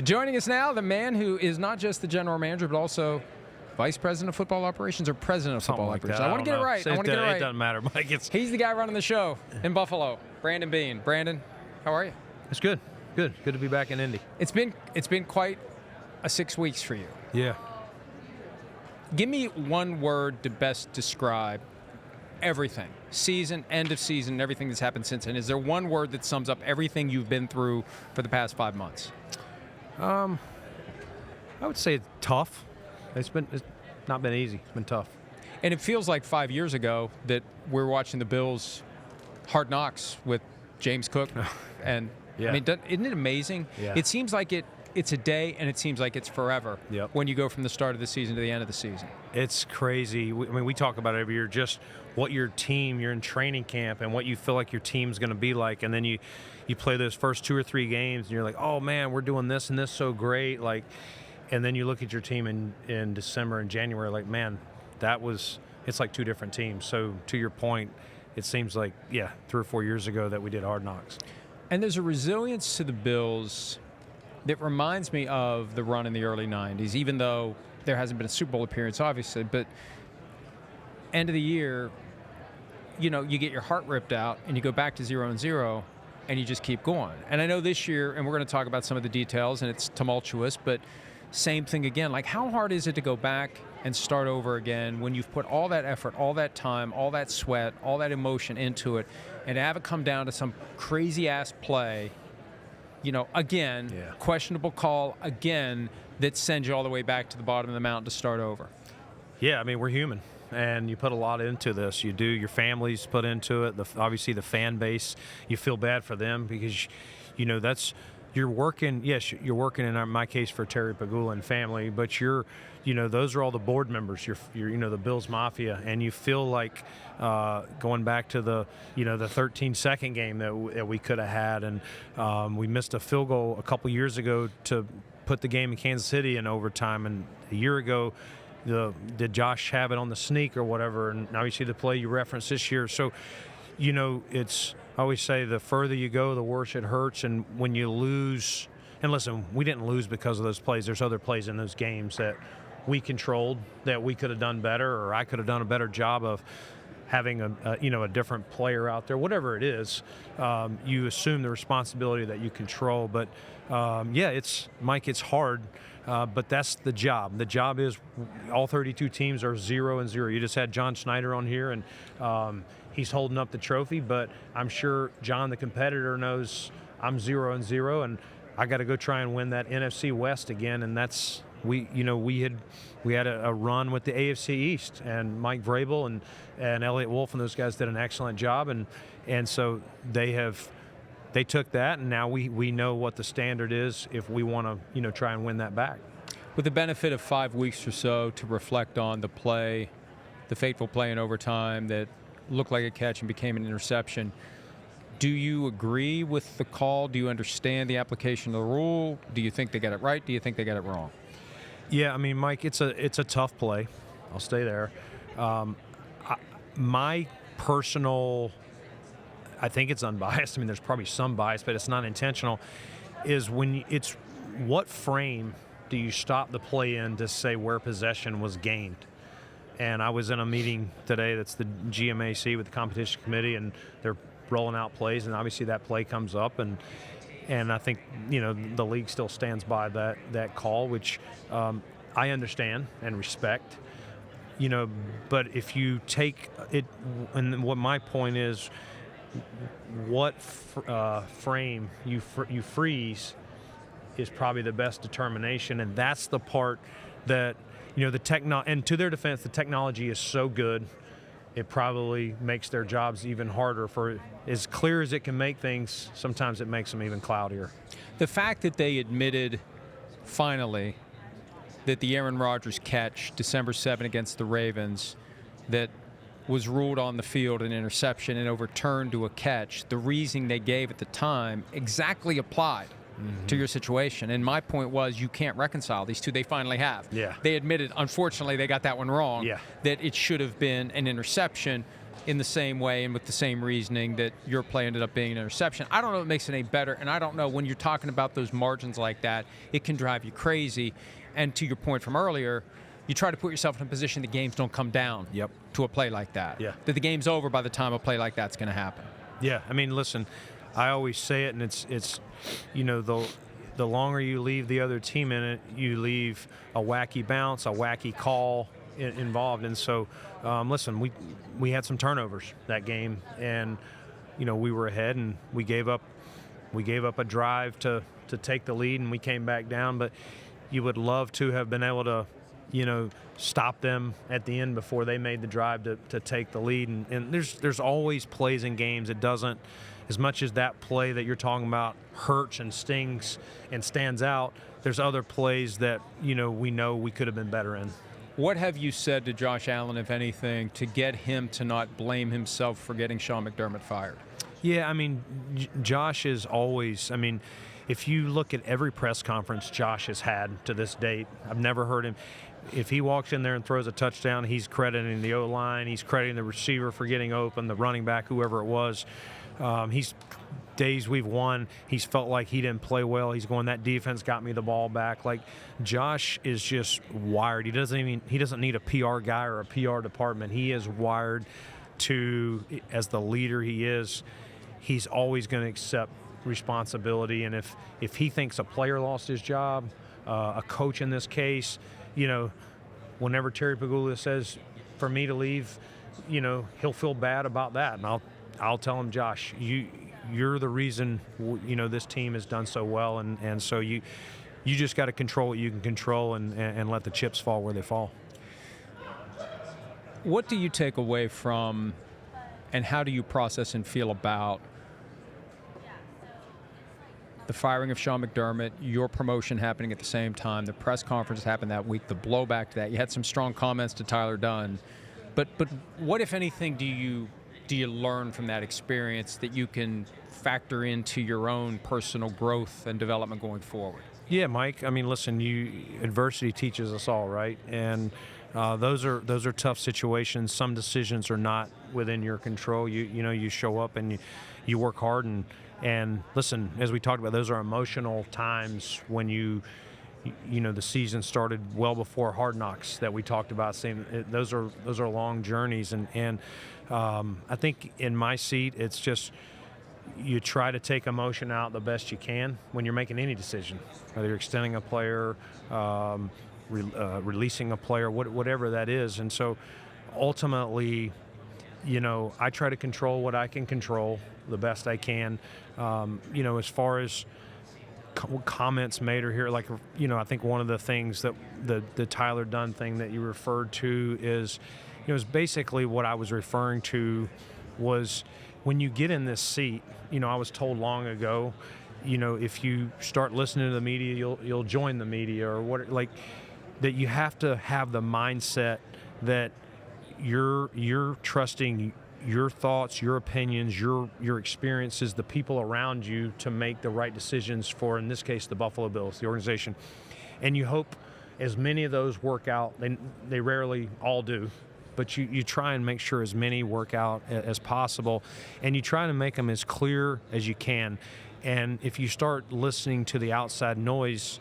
Joining us now, the man who is not just the general manager, but also vice president of football operations or president of football operations. I want to get it right. It doesn't matter, Mike. He's the guy running the show in Buffalo, Brandon Beane. Brandon, how are you? It's good. Good to be back in Indy. It's been quite a 6 weeks for you. Yeah. Give me one word to best describe everything. Season, end of season, everything that's happened since then. Is there one word that sums up everything you've been through for the past 5 months? I would say it's tough. It's not been easy. It's been tough. And it feels like 5 years ago that we're watching the Bills' Hard Knocks with James Cook. And yeah. I mean, isn't it amazing? Yeah. It seems like it's a day, and it seems like it's forever. Yep. When you go from the start of the season to the end of the season. It's crazy. We talk about it every year, just what you're in training camp and what you feel like your team's going to be like. And then you play those first 2 or 3 games, and you're like, oh, man, we're doing this and this so great. And then you look at your team in December and January, like, man, it's like 2 different teams. So to your point, it seems like, 3 or 4 years ago that we did Hard Knocks. And there's a resilience to the Bills that reminds me of the run in the early 90s, even though there hasn't been a Super Bowl appearance, obviously. But end of the year, you get your heart ripped out, and you go back to 0-0, and you just keep going. And I know this year, and we're going to talk about some of the details, and it's tumultuous, but same thing again. Like, how hard is it to go back and start over again when you've put all that effort, all that time, all that sweat, all that emotion into it, and to have it come down to some crazy-ass play, again, questionable call, again, that sends you all the way back to the bottom of the mountain to start over? Yeah, I mean, we're human, and you put a lot into this. You do. Your families put into it. Obviously, the fan base, you feel bad for them because, you're working, yes, you're working in my case for Terry Pagula and family, but those are all the board members, you're the Bills Mafia, and you feel like going back to the 13-second game that we could have had, and we missed a field goal a couple years ago to put the game in Kansas City in overtime, and a year ago, did Josh have it on the sneak or whatever, and obviously the play you referenced this year, so I always say the further you go, the worse it hurts. And when you lose, and listen, we didn't lose because of those plays. There's other plays in those games that we controlled that we could have done better, or I could have done a better job of having a different player out there. Whatever it is, you assume the responsibility that you control. But Mike, it's hard. But that's the job. The job is all 32 teams are 0-0. You just had John Schneider on here, and he's holding up the trophy, but I'm sure John, the competitor, knows I'm 0-0, and I got to go try and win that NFC West again. And that's we had a run with the AFC East, and Mike Vrabel and Elliott Wolf and those guys did an excellent job, and so they took that, and now we know what the standard is if we want to try and win that back. With the benefit of 5 weeks or so to reflect on the fateful play in overtime that looked like a catch and became an interception, do you agree with the call? Do you understand the application of the rule? Do you think they got it right? Do you think they got it wrong? Yeah, I mean, Mike, it's a tough play. I'll stay there. My personal, I think it's unbiased. I mean, there's probably some bias, but it's not intentional, is when it's what frame do you stop the play in to say where possession was gained? And I was in a meeting today that's the GMAC with the competition committee, and they're rolling out plays, and obviously that play comes up, and I think the league still stands by that call, which I understand and respect. But if you take it, and what my point is, what frame you freeze is probably the best determination, and that's the part that and to their defense, the technology is so good, it probably makes their jobs even harder. For as clear as it can make things, sometimes it makes them even cloudier. The fact that they admitted finally that the Aaron Rodgers catch December 7 against the Ravens that was ruled on the field an interception and overturned to a catch, the reasoning they gave at the time exactly applied to your situation. And my point was, you can't reconcile these two. They finally have. Yeah. They admitted, unfortunately, they got that one wrong, Yeah. that it should have been an interception. in the same way and with the same reasoning that your play ended up being an interception. I don't know what makes it any better, and I don't know, when you're talking about those margins like that, it can drive you crazy. And to your point from earlier, you try to put yourself in a position the games don't come down to a play like that. Yeah. That the game's over by the time a play like that's going to happen. Yeah, I mean, listen, I always say it, and it's you know, the longer you leave the other team in it, you leave a wacky bounce, a wacky call involved. And so, listen, we had some turnovers that game, and you know, we were ahead, and we gave up a drive to take the lead, and we came back down. But you would love to have been able to, you know, stop them at the end before they made the drive to take the lead. And there's always plays in games. It doesn't, as much as that play that you're talking about hurts and stings and stands out, there's other plays that, you know we could have been better in. What have you said to Josh Allen, if anything, to get him to not blame himself for getting Sean McDermott fired? Yeah, I mean, Josh is always, I mean, if you look at every press conference Josh has had to this date, I've never heard him. If he walks in there and throws a touchdown, he's crediting the O-line, he's crediting the receiver for getting open, the running back, whoever it was. He's days we've won, he's felt like he didn't play well. He's going, that defense got me the ball back. Like, Josh is just wired. He doesn't need a PR guy or a PR department. He is wired to, as the leader he is, he's always going to accept responsibility. And if he thinks a player lost his job, a coach in this case, you know, whenever Terry Pegula says for me to leave, you know, he'll feel bad about that. And I'll tell him, Josh, you're the reason, you know, this team has done so well, and so you just got to control what you can control and let the chips fall where they fall. What do you take away from, and how do you process and feel about the firing of Sean McDermott, your promotion happening at the same time, the press conference happened that week, the blowback to that? You had some strong comments to Tyler Dunne, but what, if anything, do you learn from that experience that you can factor into your own personal growth and development going forward? Yeah, Mike. I mean, listen, adversity teaches us all, right? And those are tough situations. Some decisions are not within your control. You show up and you work hard, and listen, as we talked about, those are emotional times when you know, the season started well before Hard Knocks that we talked about. Those are long journeys, and I think in my seat, it's just you try to take emotion out the best you can when you're making any decision, whether you're extending a player, releasing a player, whatever that is. And so ultimately, you know, I try to control what I can control the best I can. You know, as far as comments made or here, like, you know, I think one of the things that the Tyler Dunne thing that you referred to is, you know, is basically what I was referring to was when you get in this seat, you know, I was told long ago, you know, if you start listening to the media, you'll join the media, or what, like, that you have to have the mindset that you're trusting your thoughts, your opinions, your experiences, the people around you to make the right decisions for, in this case, the Buffalo Bills, the organization. And you hope as many of those work out. They rarely all do, but you try and make sure as many work out as possible, and you try to make them as clear as you can. And if you start listening to the outside noise,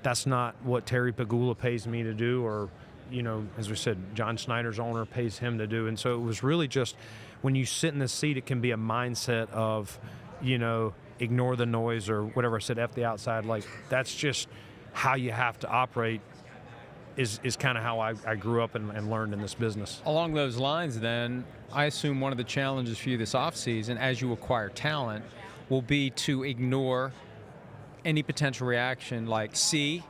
that's not what Terry Pegula pays me to do, or, you know, as we said, John Snyder's owner pays him to do. And so it was really just, when you sit in the seat, it can be a mindset of, you know, ignore the noise, or whatever I said, F the outside. Like, that's just how you have to operate, is kind of how I grew up and learned in this business. Along those lines, then, I assume one of the challenges for you this offseason, as you acquire talent, will be to ignore any potential reaction like, see,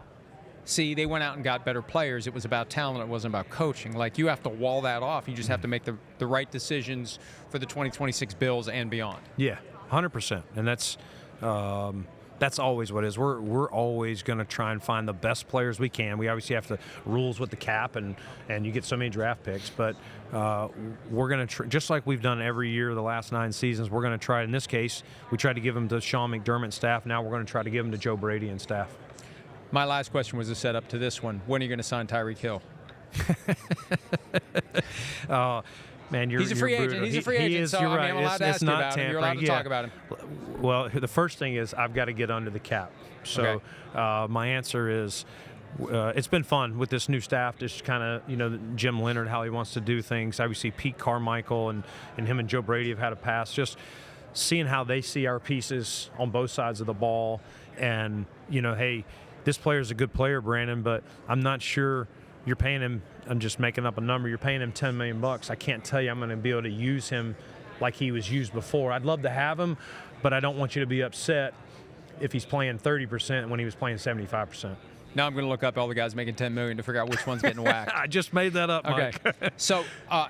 they went out and got better players. It was about talent. It wasn't about coaching. Like, you have to wall that off. You just have to make the right decisions for the 2026 Bills and beyond. Yeah, 100%. And that's always what it is. We're always going to try and find the best players we can. We obviously have the rules with the cap, and you get so many draft picks. But we're going to just like we've done every year the last 9 seasons. We're going to try. In this case, we tried to give them to Sean McDermott staff. Now we're going to try to give them to Joe Brady and staff. My last question was a setup to this one. When are you going to sign Tyreek Hill? Man, he's a free agent. brutal. He's a free agent, is, so you're I right. mean, I'm allowed to ask you not about him. You're allowed to talk about him. Well, the first thing is I've got to get under the cap. So my answer is it's been fun with this new staff, just kind of, Jim Leonard, how he wants to do things. Obviously, Pete Carmichael and him and Joe Brady have had a pass. Just seeing how they see our pieces on both sides of the ball. And, hey, this player's a good player, Brandon, but I'm not sure you're paying him. I'm just making up a number. You're paying him $10 million. I can't tell you I'm going to be able to use him like he was used before. I'd love to have him, but I don't want you to be upset if he's playing 30% when he was playing 75%. Now I'm going to look up all the guys making $10 million to figure out which one's getting whacked. I just made that up, Mike. Okay. So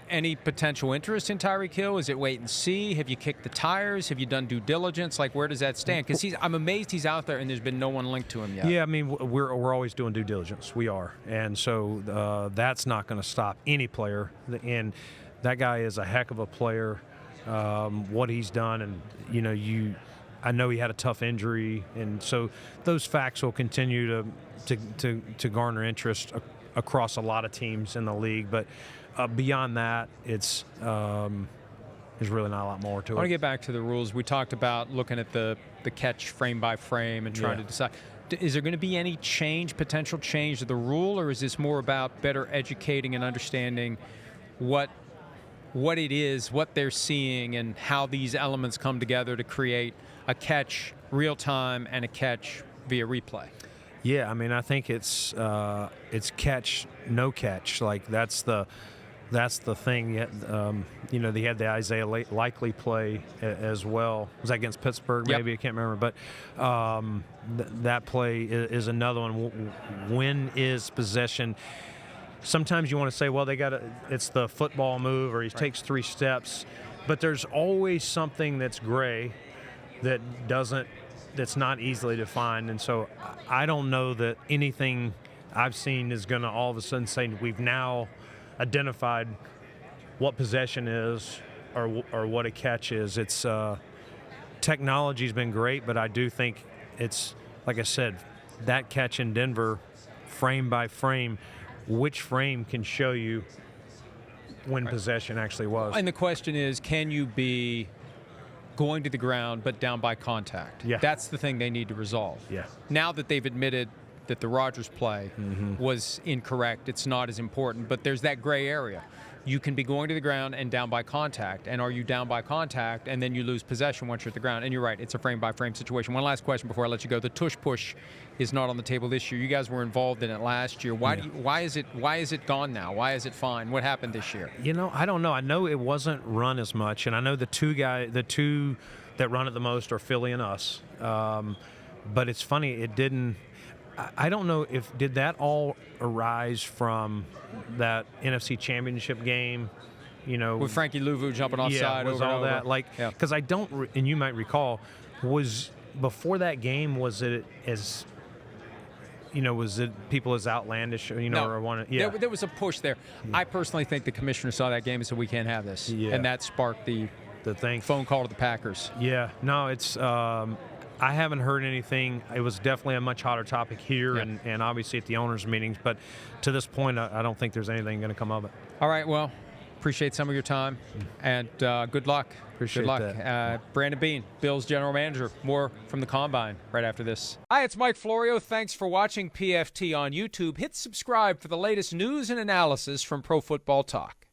any potential interest in Tyreek Hill? Is it wait and see? Have you kicked the tires? Have you done due diligence? Like, where does that stand? Because I'm amazed he's out there and there's been no one linked to him yet. Yeah, I mean, we're always doing due diligence. We are. And so that's not going to stop any player. And that guy is a heck of a player, what he's done. And, I know he had a tough injury. And so those facts will continue to garner interest across a lot of teams in the league. But beyond that, there's really not a lot more to it. I want to get back to the rules. We talked about looking at the catch frame by frame and trying to decide. Is there going to be any potential change to the rule, or is this more about better educating and understanding what it is, what they're seeing, and how these elements come together to create a catch real time and a catch via replay? Yeah, I mean, I think it's catch, no catch. Like that's the thing. They had the Isaiah Likely play as well. Was that against Pittsburgh? Maybe I can't remember. But that play is another one. When is possession? Sometimes you want to say, well, it's the football move, or he takes 3 steps. But there's always something that's gray that's not easily defined. And so I don't know that anything I've seen is going to all of a sudden say we've now identified what possession is or what a catch is. It's technology's been great, but I do think it's, like I said, that catch in Denver, frame by frame, which frame can show you when possession actually was. And the question is, can you be going to the ground but down by contact? Yeah. That's the thing they need to resolve. Yeah. Now that they've admitted that the Rodgers play was incorrect, it's not as important, but there's that gray area. You can be going to the ground and down by contact, and are you down by contact and then you lose possession once you're at the ground? And you're right, it's a frame-by-frame situation. One last question before I let you go. The tush push is not on the table this year. You guys were involved in it last year. Why is it gone now? Why is it fine? What happened this year? I don't know. I know it wasn't run as much, and I know the two that run it the most are Philly and us. But it's funny, it didn't. I don't know did that all arise from that NFC Championship game, with Frankie Louvu jumping offside was over all and over. that, because I don't, and you might recall, was before that game, was it as, was it people as outlandish, No. or wanted? There was a push there. I personally think the commissioner saw that game and said we can't have this, and that sparked the thing. Phone call to the Packers. Yeah, no, it's. I haven't heard anything. It was definitely a much hotter topic here and obviously at the owners' meetings. But to this point, I don't think there's anything going to come of it. All right, well, appreciate some of your time, and good luck. Appreciate good luck. that. Brandon Beane, Bills general manager. More from the Combine right after this. Hi, it's Mike Florio. Thanks for watching PFT on YouTube. Hit subscribe for the latest news and analysis from Pro Football Talk.